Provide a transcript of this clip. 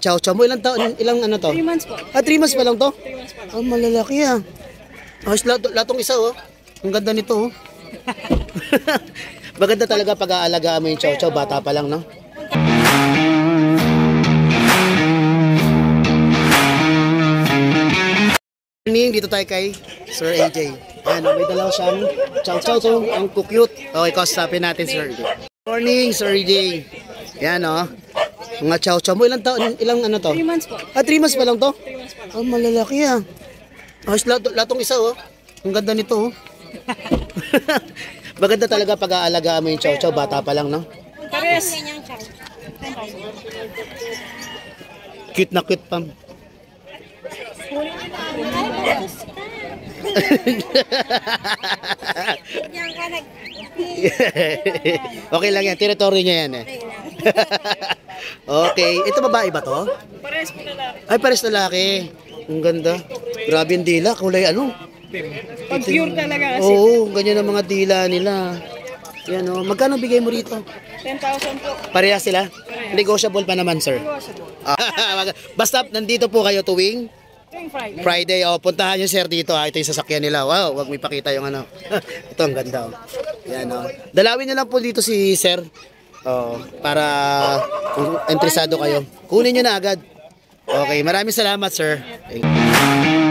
Chow chow mo, ilang taon, ilang ano to? 3 months po. 3 months pa lang to? 3 months pa lang. Oh, malalaki ah. Ayos latong isa oh. Ang ganda nito oh. Maganda talaga pag-aalagaan mo yung chow chow, bata pa lang, no? Dito tayo kay Sir AJ. Ayan, may dalaw siyang chow chow to. Ang cute. Okay, kausapin natin Sir AJ. Morning, Sir AJ. Ayan oh. Mga chow chow mo, ilang taon, ilang ano to? 3 months po. 3 months pa lang to? 3 months pa lang. Oh, malalaki ah. Ayos latong isa oh. Ang ganda nito oh. Maganda talaga pag-aalagaan mo yung chow chow, bata pa lang, no? Pares. Cute na cute pam. Okay lang yan, teritoryo niya yan eh. Okay, ito babae ba to? Pares po lalaki. Ay, pares lalaki. Ang ganda. Grabe yung dila, kulay ano? Pag pure talaga kasi. Oo, ganyan ang mga dila nila. Yan oh. Magkano bigay mo rito? 10,000 po. Pareha sila? Negotiable pa naman, sir. Basta nandito po kayo tuwing Tuwing Friday. Friday. Oh, puntahan niyo sir dito. Ito yung sasakyan nila. Wow, wag mo ipakita yung ano. Ito ang ganda. Oh. Yan oh. Dalawin niyo lang po dito si sir. Oh, para kung interesado kayo. Kunin niyo na agad. Okay, maraming salamat, sir. Thank you.